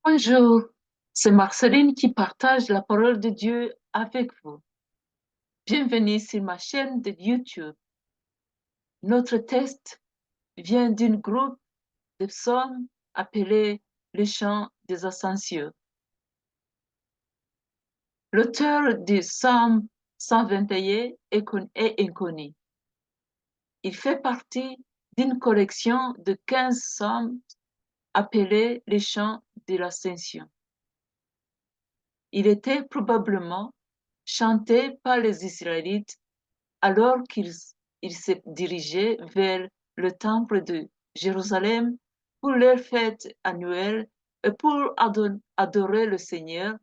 Bonjour, c'est Marceline qui partage la parole de Dieu avec vous. Bienvenue sur ma chaîne de YouTube. Notre texte vient d'un groupe de psaumes appelé le chant des ascensions. L'auteur du psaume 121 est inconnu. Il fait partie d'une collection de 15 psaumes appelés les chants de l'ascension. Il était probablement chanté par les Israélites alors qu'ils se dirigeaient vers le temple de Jérusalem pour leur fête annuelle et pour adorer le Seigneur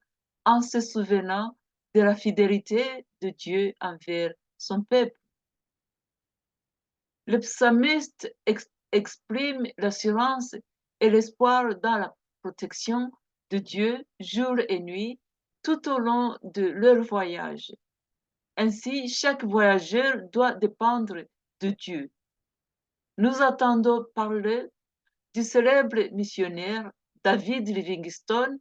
en se souvenant de la fidélité de Dieu envers son peuple. Le psalmiste exprime l'assurance et l'espoir dans la protection de Dieu jour et nuit tout au long de leur voyage. Ainsi, chaque voyageur doit dépendre de Dieu. Nous attendons parler du célèbre missionnaire David Livingstone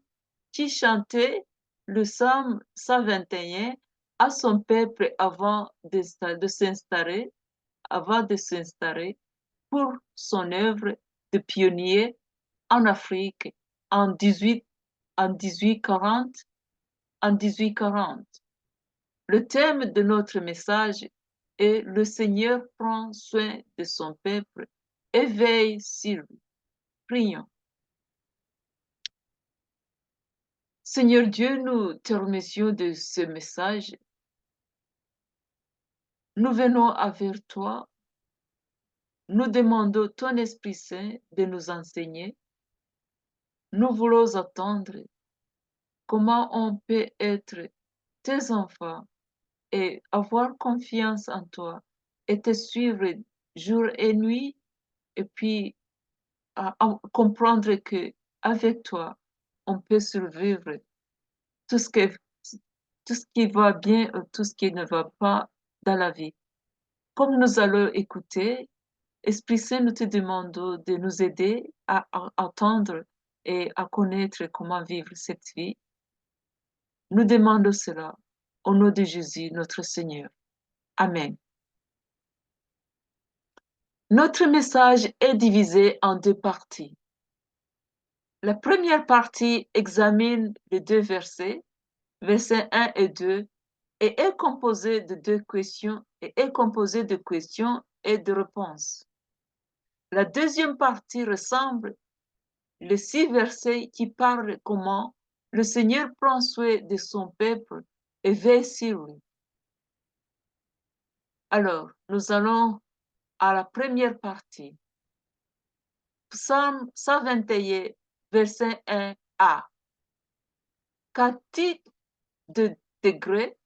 qui chantait le psaume 121 à son peuple avant de s'installer pour son œuvre de pionnier en Afrique en 1840. Le thème de notre message est Le Seigneur prend soin de son peuple et veille sur lui. Prions. Seigneur Dieu, nous te remercions de ce message. Nous venons avec toi. Nous demandons ton Esprit Saint de nous enseigner. Nous voulons attendre comment on peut être tes enfants et avoir confiance en toi et te suivre jour et nuit et puis à comprendre que avec toi, on peut survivre tout ce que, tout ce qui va bien ou tout ce qui ne va pas dans la vie. Comme nous allons écouter, Esprit Saint, nous te demandons de nous aider à attendre et à connaître comment vivre cette vie. Nous demandons cela au nom de Jésus, notre Seigneur. Amen. Notre message est divisé en deux parties. La première partie examine les deux versets, versets 1 et 2, et est composée de questions et de réponses. La deuxième partie ressemble les 6 versets qui parlent comment le Seigneur prend soin de son peuple et veille sur lui. Alors, nous allons à la première partie. Psaume 121, verset 1a. Qu'à titre de degré,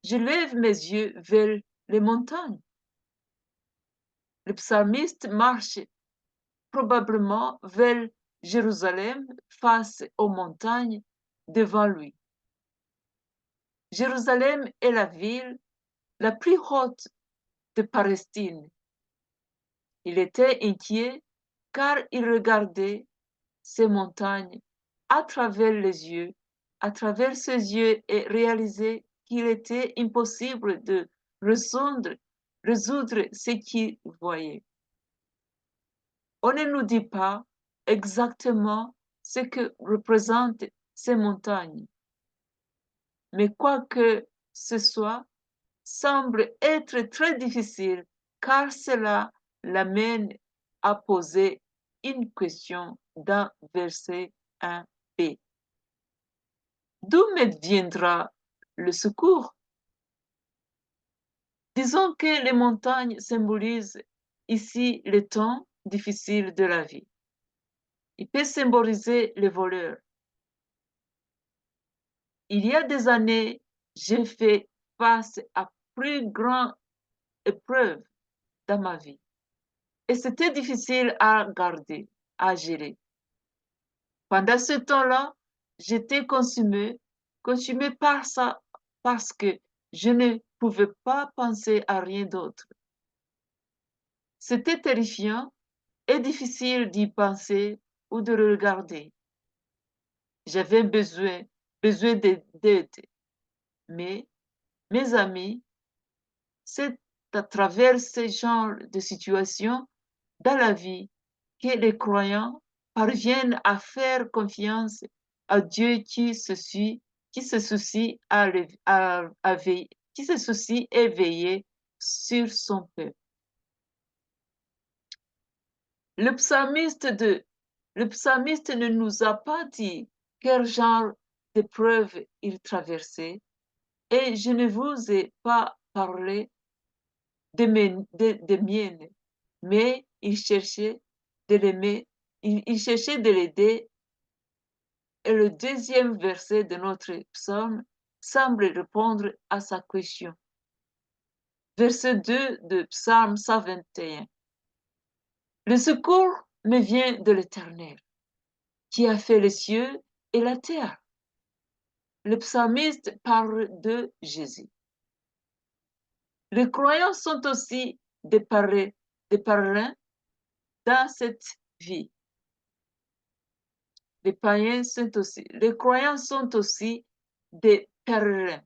je lève mes yeux vers les montagnes. Le psalmiste marche probablement vers Jérusalem face aux montagnes devant lui. Jérusalem est la ville la plus haute de Palestine. Il était inquiet car il regardait ces montagnes à travers ses yeux et réalisait qu'il était impossible de résoudre ce qu'il voyait. On ne nous dit pas exactement ce que représentent ces montagnes, mais quoi que ce soit, semble être très difficile car cela l'amène à poser une question dans verset 1b. D'où me viendra le secours? Disons que les montagnes symbolisent ici le temps difficile de la vie. Il peut symboliser les voleurs. Il y a des années, j'ai fait face à plus grandes épreuves dans ma vie. Et c'était difficile à garder, à gérer. Pendant ce temps-là, j'étais consumée par ça parce que je ne pouvais pas penser à rien d'autre. C'était terrifiant et difficile d'y penser ou de le regarder. J'avais besoin d'aide. Mais, mes amis, c'est à travers ce genre de situation dans la vie que les croyants parviennent à faire confiance à Dieu qui se soucie qui se soucie et veiller sur son peuple. Le psalmiste, le psalmiste ne nous a pas dit quel genre d'épreuve il traversait et je ne vous ai pas parlé de miennes, mais il cherchait de l'aimer, il cherchait de l'aider et le deuxième verset de notre psaume semble répondre à sa question. Verset 2 de Psaume 121. Le secours me vient de l'Éternel, qui a fait les cieux et la terre. Le psalmiste parle de Jésus. Les croyants sont aussi des pèlerins dans cette vie. Les croyants sont aussi des pèlerins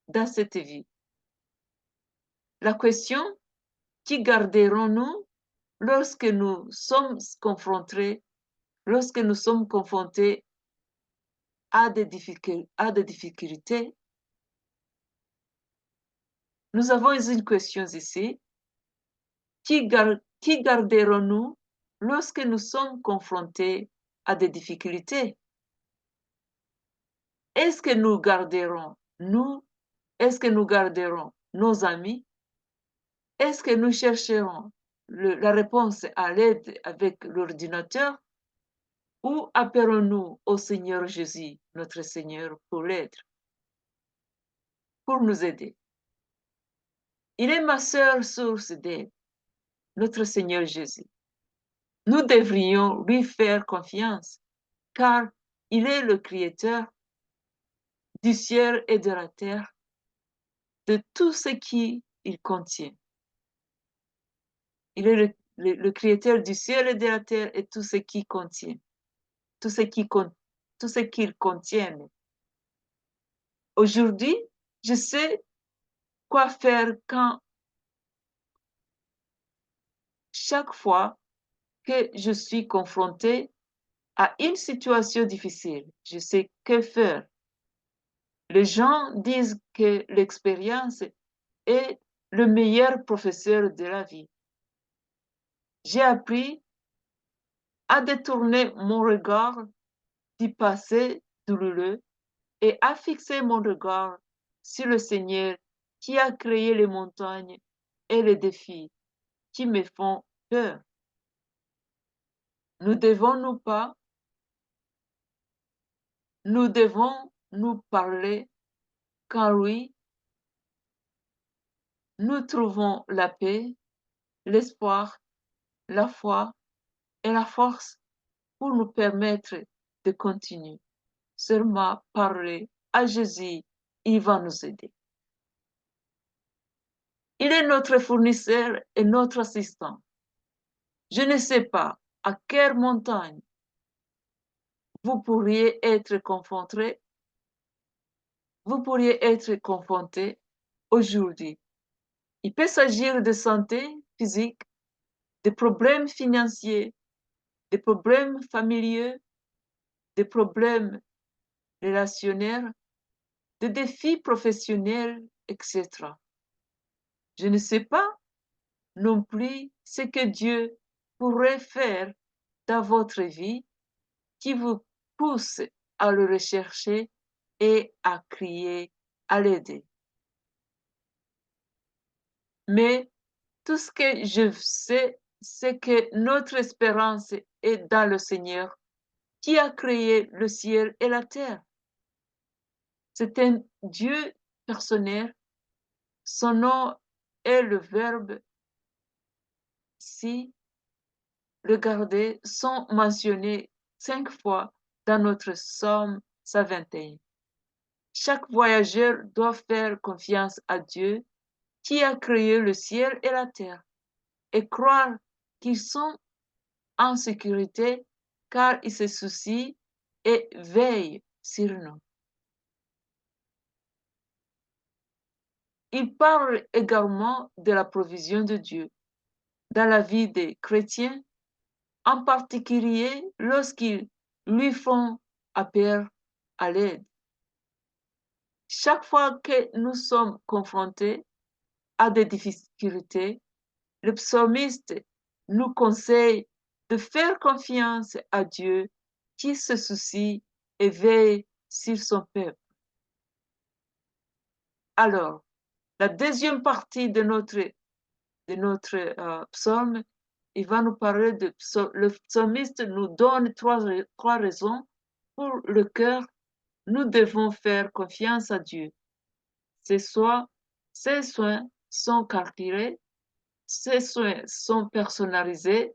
dans cette vie. La question, qui garderons-nous lorsque nous sommes confrontés, à des difficultés? Nous avons une question ici. Qui garderons-nous lorsque nous sommes confrontés à des difficultés? Est-ce que nous garderons est-ce que nous garderons nos amis? Est-ce que nous chercherons la réponse à l'aide avec l'ordinateur? Ou appelons-nous au Seigneur Jésus, notre Seigneur, pour l'aide, pour nous aider? Il est ma seule source d'aide, notre Seigneur Jésus. Nous devrions lui faire confiance, car il est le Créateur du ciel et de la terre, de tout ce qu'il contient. Il est le Créateur du ciel et de la terre et tout ce qu'il contient, tout ce qu'il contient. Aujourd'hui, je sais quoi faire quand chaque fois que je suis confrontée à une situation difficile. Je sais que faire. Les gens disent que l'expérience est le meilleur professeur de la vie. J'ai appris à détourner mon regard du passé douloureux et à fixer mon regard sur le Seigneur qui a créé les montagnes et les défis qui me font peur. Nous devons nous parler car oui, nous trouvons la paix, l'espoir, la foi et la force pour nous permettre de continuer. Seulement parler à Jésus, il va nous aider. Il est notre fournisseur et notre assistant. Je ne sais pas à quelle montagne vous pourriez être confronté aujourd'hui. Il peut s'agir de santé physique, de problèmes financiers, de problèmes familiaux, de problèmes relationnels, de défis professionnels, etc. Je ne sais pas non plus ce que Dieu pourrait faire dans votre vie qui vous pousse à le rechercher et à crier à l'aider. Mais tout ce que je sais, c'est que notre espérance est dans le Seigneur qui a créé le ciel et la terre. C'est un Dieu personnel. Son nom est le verbe si. Regardez, sont mentionnés 5 fois dans notre psaume 121. Chaque voyageur doit faire confiance à Dieu qui a créé le ciel et la terre et croire qu'ils sont en sécurité car il se soucie et veille sur nous. Il parle également de la provision de Dieu dans la vie des chrétiens, en particulier lorsqu'ils lui font appel à l'aide. Chaque fois que nous sommes confrontés à des difficultés, le psalmiste nous conseille de faire confiance à Dieu qui se soucie et veille sur son peuple. Alors, la deuxième partie de notre psaume, il va nous parler le psalmiste nous donne trois raisons pour lesquelles nous devons faire confiance à Dieu. C'est soit ses soins sont calculés, ses soins sont personnalisés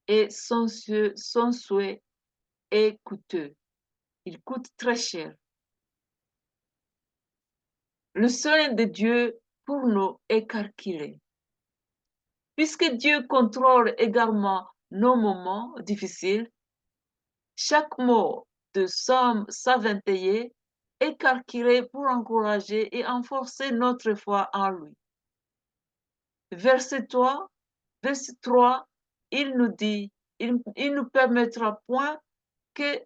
et son souhait est coûteux. Il coûte très cher. Le soin de Dieu pour nous est calculé. Puisque Dieu contrôle également nos moments difficiles, chaque mot de Psaume 121 est calculé pour encourager et renforcer notre foi en lui. Verset 3, il nous dit, il ne permettra point que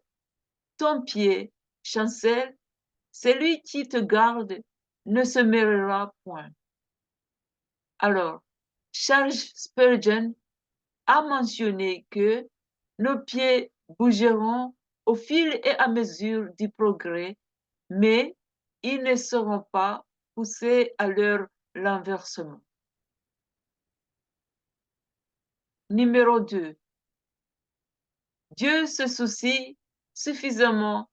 ton pied chancelle, celui qui te garde ne se mêlera point. Alors, Charles Spurgeon a mentionné que nos pieds bougeront au fil et à mesure du progrès, mais ils ne seront pas poussés à leur renversement. Numéro 2. Dieu se soucie suffisamment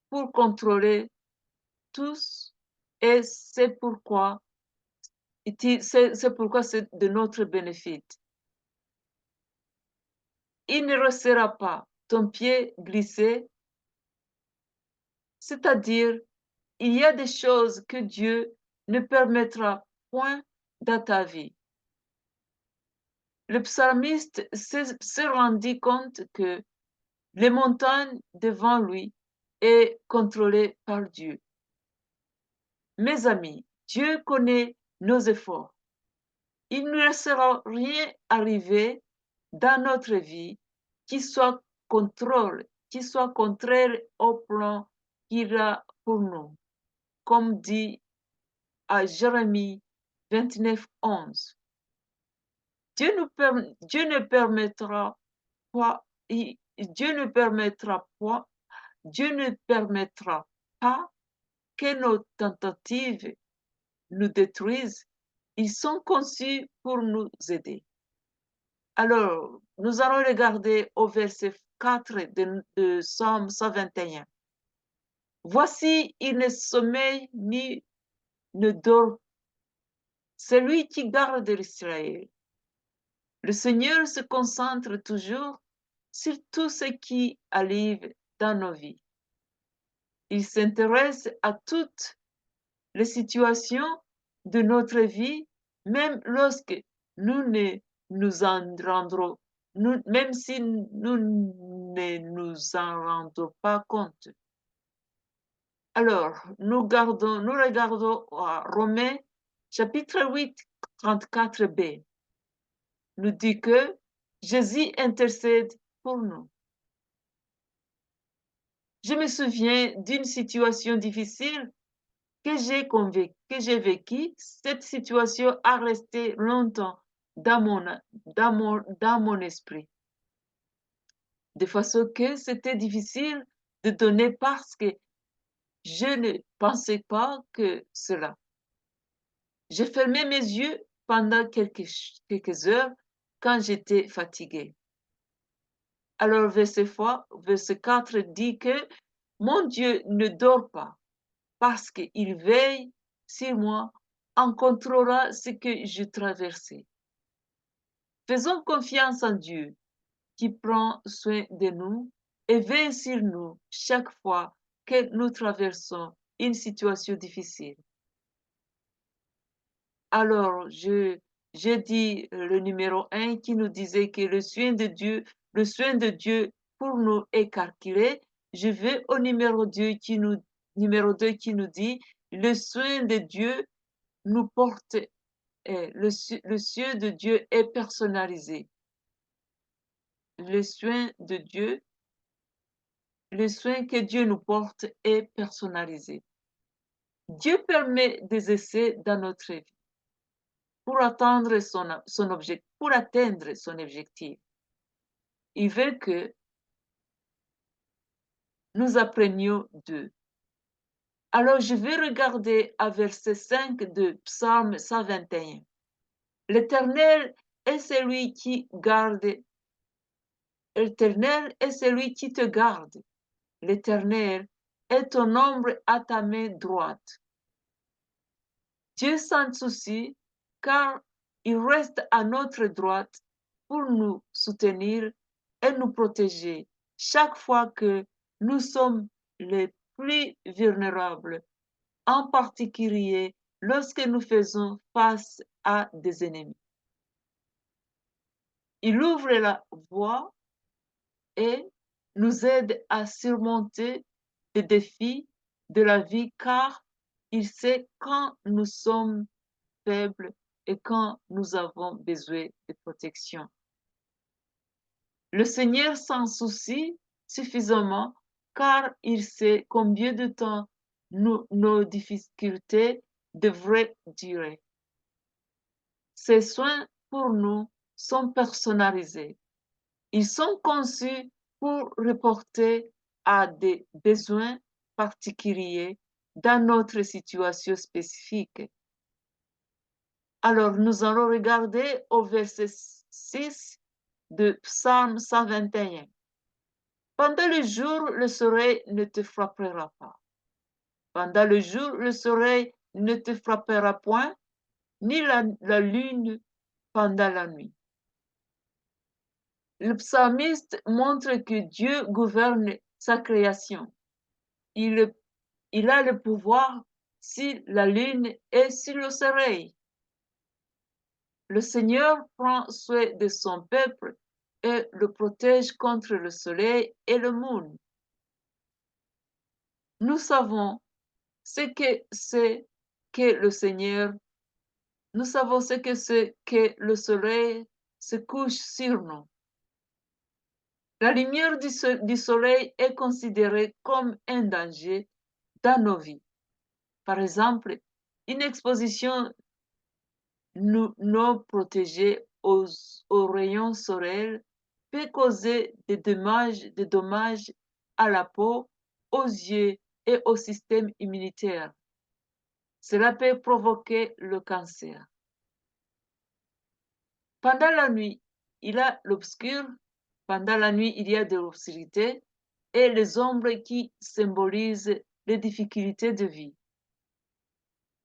pour contrôler tous et c'est pourquoi c'est de notre bénéfice. Il ne laissera pas ton pied glisser, c'est-à-dire il y a des choses que Dieu ne permettra point dans ta vie. Le psalmiste se rendit compte que les montagnes devant lui est contrôlées par Dieu. Mes amis, Dieu connaît nos efforts. Il ne laissera rien arriver dans notre vie qui soit contraire au plan qu'il a pour nous, comme dit à Jérémie 29, 11. Dieu ne permettra pas, Dieu ne permettra pas, Dieu ne permettra pas que nos tentatives nous détruisent. Ils sont conçus pour nous aider. Alors, nous allons regarder au verset 4 de Psaume 121. Voici, il ne sommeille ni ne dort. Celui qui garde Israël. Le Seigneur se concentre toujours sur tout ce qui arrive dans nos vies. Il s'intéresse à toutes les situations de notre vie, même lorsque nous ne nous en rendrons, même si nous ne nous en rendons pas compte. Alors, nous regardons à Romains chapitre 8, 34b. Nous dit que Jésus intercède pour nous. Je me souviens d'une situation difficile que j'ai vécue. Cette situation a resté longtemps dans mon esprit. De façon que c'était difficile de donner parce que je ne pensais pas que cela. J'ai fermé mes yeux pendant quelques heures quand j'étais fatiguée. Alors, verset 4 dit que mon Dieu ne dort pas parce qu'il veille sur moi, en contrôlant ce que je traversais. Faisons confiance en Dieu qui prend soin de nous et veille sur nous chaque fois que nous traversons une situation difficile. Alors, j'ai dit le numéro 1 qui nous disait que le soin de Dieu pour nous écarquiller, je vais au numéro 2 numéro 2 qui nous dit le soin de Dieu nous porte, le soin de Dieu est personnalisé. Le soin de Dieu, le soin que Dieu nous porte est personnalisé. Dieu permet des essais dans notre vie pour atteindre son objectif. Il veut que nous apprenions d'eux. Alors, je vais regarder à verset 5 de Psaume 121. L'Éternel est celui qui garde. L'Éternel est celui qui te garde. L'Éternel est ton ombre à ta main droite. Dieu s'en soucie car il reste à notre droite pour nous soutenir et nous protéger chaque fois que nous sommes les plus vulnérables, en particulier lorsque nous faisons face à des ennemis. Il ouvre la voie et nous aide à surmonter les défis de la vie car il sait quand nous sommes faibles et quand nous avons besoin de protection. Le Seigneur s'en soucie suffisamment car il sait combien de temps nos difficultés devraient durer. Ses soins pour nous sont personnalisés. Ils sont conçus pour répondre à des besoins particuliers dans notre situation spécifique. Alors, nous allons regarder au verset 6 de Psaume 121. Pendant le jour, le soleil ne te frappera pas. Pendant le jour, le soleil ne te frappera point, ni la lune pendant la nuit. Le psalmiste montre que Dieu gouverne sa création. Il a le pouvoir sur la lune et sur le soleil. Le Seigneur prend soin de son peuple et le protège contre le soleil et le monde. Nous savons ce que c'est que le Seigneur, nous savons ce que c'est que le soleil se couche sur nous. La lumière du soleil est considérée comme un danger dans nos vies. Par exemple, une exposition non protégée aux rayons solaires peut causer des dommages à la peau, aux yeux et au système immunitaire. Cela peut provoquer le cancer. Pendant la nuit, il y a l'obscur. Pendant la nuit, il y a de l'obscurité et les ombres qui symbolisent les difficultés de vie.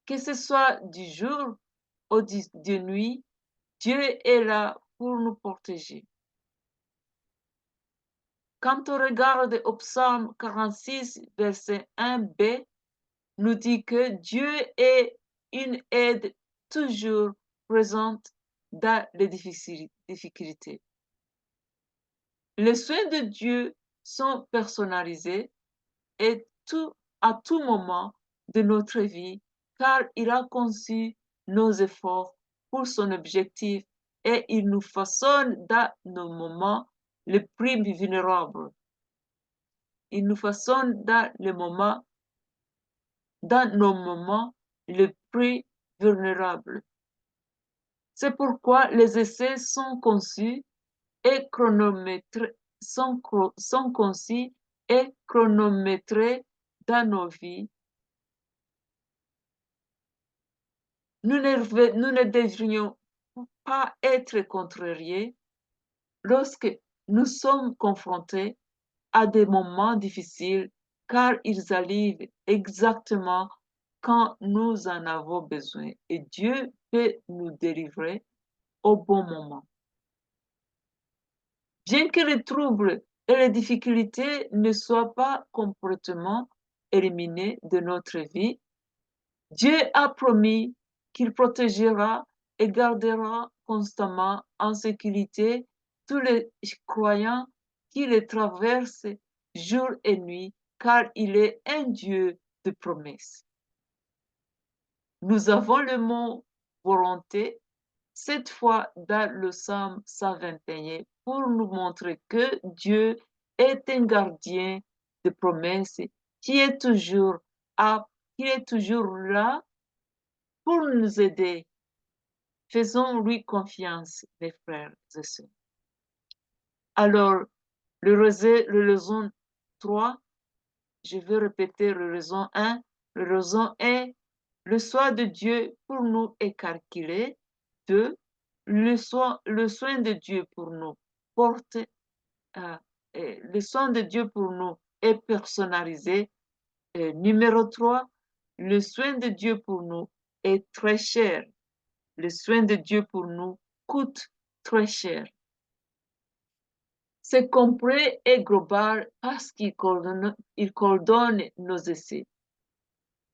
Que ce soit du jour ou de nuit, Dieu est là pour nous protéger. Quand on regarde au psaume 46, verset 1b, nous dit que Dieu est une aide toujours présente dans les difficultés. Les soins de Dieu sont personnalisés et à tout moment de notre vie, car il a conçu nos efforts pour son objectif et il nous façonne dans nos moments les plus vulnérables. Il nous façonne dans nos moments les plus vulnérables. C'est pourquoi les essais sont conçus et sont conçus et chronométrés dans nos vies. Nous ne devrions pas être contrariés lorsque nous sommes confrontés à des moments difficiles, car ils arrivent exactement quand nous en avons besoin et Dieu peut nous délivrer au bon moment. Bien que les troubles et les difficultés ne soient pas complètement éliminés de notre vie, Dieu a promis qu'il protégera et gardera constamment en sécurité tous les croyants qui les traverse jour et nuit, car il est un Dieu de promesses. Nous avons le mot volonté, cette fois dans le psaume 121, pour nous montrer que Dieu est un gardien de promesses qui est toujours là pour nous aider. Faisons-lui confiance, mes frères et sœurs. Alors, le leçon 3, je vais répéter le leçon 1. Le leçon est le soin de Dieu pour nous est calculé. 2. Le soin de Dieu pour nous porte, le soin de Dieu pour nous est personnalisé. Numéro 3, le soin de Dieu pour nous est très cher. Le soin de Dieu pour nous coûte très cher. C'est complet et global parce qu'il coordonne nos essais.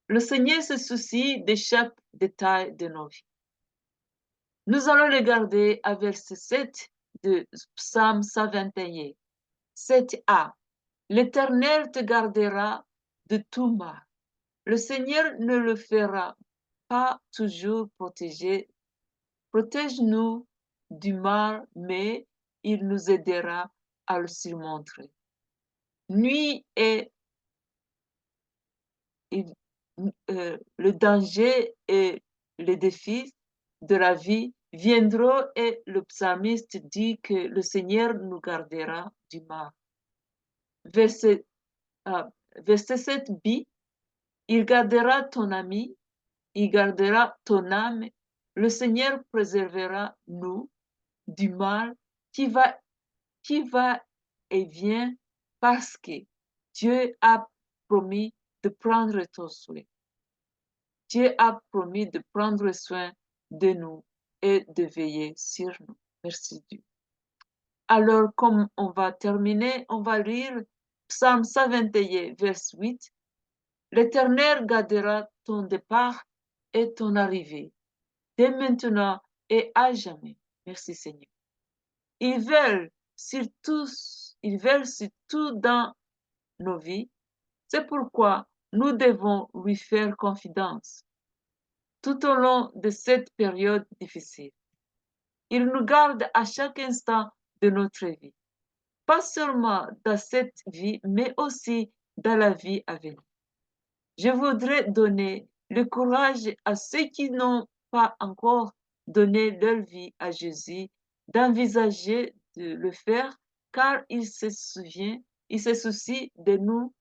Le Seigneur se soucie de chaque détail de nos vies. Nous allons regarder à verset 7 de Psaume 121. 7a. L'Éternel te gardera de tout mal. Le Seigneur ne le fera pas toujours protéger. Protège-nous du mal, mais il nous aidera à le surmonter. Nuit et le danger et les défis de la vie viendront et le psalmiste dit que le Seigneur nous gardera du mal. Verset 7b, il gardera ton ami, il gardera ton âme, le Seigneur préservera nous du mal qui va et vient parce que Dieu a promis de prendre ton soin. Dieu a promis de prendre soin de nous et de veiller sur nous. Merci Dieu. Alors, comme on va terminer, on va lire Psaume 121, verset 8. L'Éternel gardera ton départ et ton arrivée, dès maintenant et à jamais. Merci Seigneur. Ils veulent surtout dans nos vies. C'est pourquoi nous devons lui faire confiance tout au long de cette période difficile. Il nous garde à chaque instant de notre vie, pas seulement dans cette vie, mais aussi dans la vie à venir. Je voudrais donner le courage à ceux qui n'ont pas encore donné leur vie à Jésus d'envisager de le faire, car il se soucie de nous,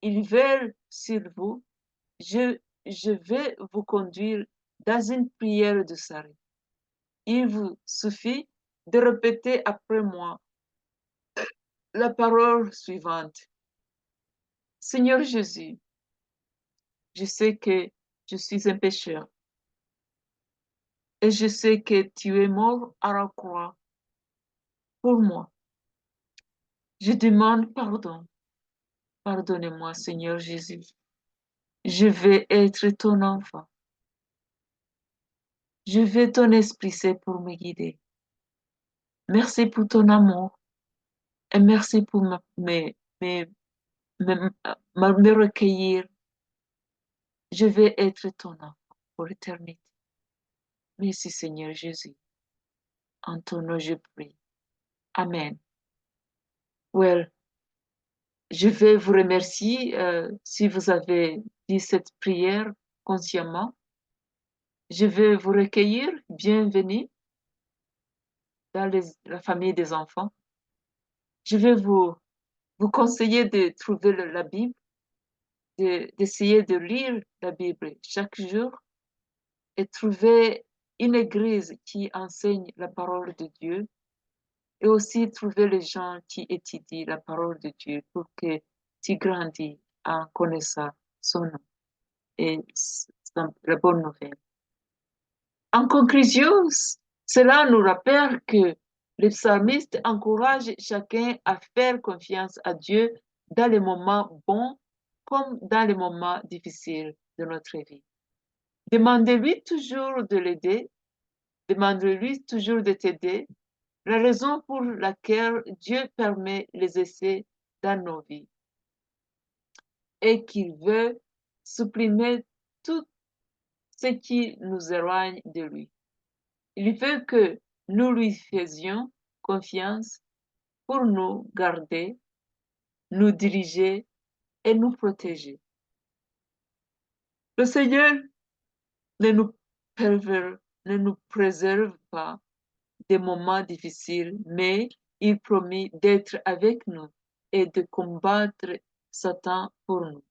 il veille sur vous. Je vais vous conduire dans une prière de salut. Il vous suffit de répéter après moi la parole suivante. Seigneur Jésus, je sais que je suis un pécheur et je sais que tu es mort à la croix pour moi. Je demande pardon. Pardonnez-moi, Seigneur Jésus. Je vais être ton enfant. Je veux ton Esprit Saint pour me guider. Merci pour ton amour et merci pour me recueillir. Je vais être ton enfant pour l'éternité. Merci Seigneur Jésus. En ton nom je prie. Amen. Well, je vais vous remercier si vous avez dit cette prière consciemment. Je vais vous recueillir. Bienvenue dans la famille des enfants. Je vais vous conseiller de trouver la Bible, d'essayer de lire la Bible chaque jour et trouver une église qui enseigne la parole de Dieu et aussi trouver les gens qui étudient la parole de Dieu pour que tu grandis en connaissant son nom et la bonne nouvelle. En conclusion, cela nous rappelle que le psalmiste encourage chacun à faire confiance à Dieu dans les moments bons comme dans les moments difficiles de notre vie. Demandez-lui toujours de l'aider, demandez-lui toujours de t'aider La raison pour laquelle Dieu permet les essais dans nos vies est qu'il veut supprimer tout ce qui nous éloigne de lui. Il veut que nous lui faisions confiance pour nous garder, nous diriger et nous protéger. Le Seigneur ne nous, ne nous préserve pas des moments difficiles, mais il promet d'être avec nous et de combattre Satan pour nous.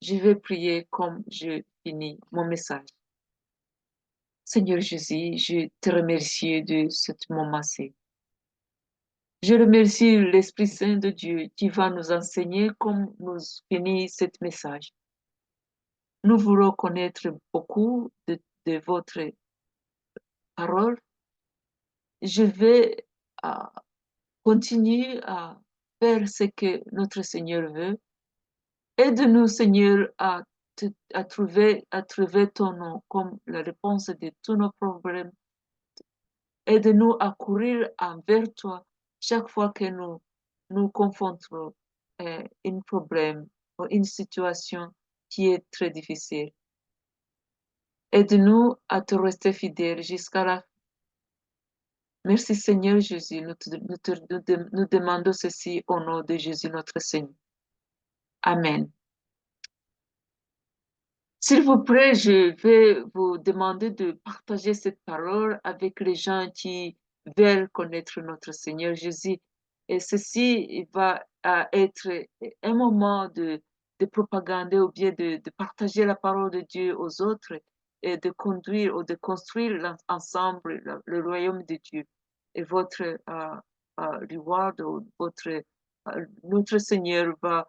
Je vais prier comme je finis mon message. Seigneur Jésus, je te remercie de ce moment-ci. Je remercie l'Esprit Saint de Dieu qui va nous enseigner comme nous finit ce message. Nous voulons connaître beaucoup de votre parole. Je vais continuer à faire ce que notre Seigneur veut. Aide-nous, Seigneur, à trouver ton nom comme la réponse de tous nos problèmes. Aide-nous à courir envers toi chaque fois que nous confrontons un problème ou une situation qui est très difficile. Aide-nous à te rester fidèle jusqu'à la fin. Merci Seigneur Jésus, nous demandons ceci au nom de Jésus notre Seigneur. Amen. S'il vous plaît, je vais vous demander de partager cette parole avec les gens qui veulent connaître notre Seigneur Jésus. Et ceci va être un moment de propagande ou bien de partager la parole de Dieu aux autres et de conduire ou de construire ensemble le royaume de Dieu. Et votre reward, ou notre Seigneur va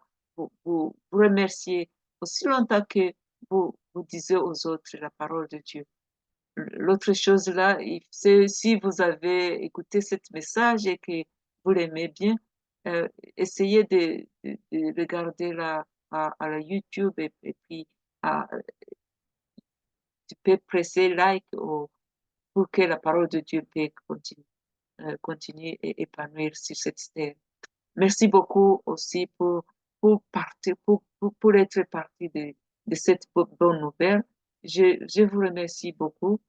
vous remercier aussi longtemps que vous disiez aux autres la parole de Dieu. L'autre chose là, c'est si vous avez écouté ce message et que vous l'aimez bien, essayez de regarder à la YouTube et puis tu peux presser like pour que la parole de Dieu puisse continuer et épanouir sur cette terre. Merci beaucoup aussi pour partir, pour être partie de cette bonne nouvelle. Je vous remercie beaucoup,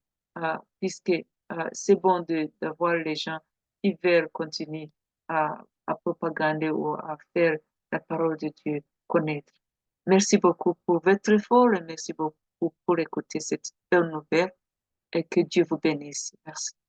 puisque c'est bon d'avoir les gens qui veulent continuer à propagander ou à faire la parole de Dieu connaître. Merci beaucoup pour votre effort et merci beaucoup pour écouter cette bonne nouvelle et que Dieu vous bénisse. Merci.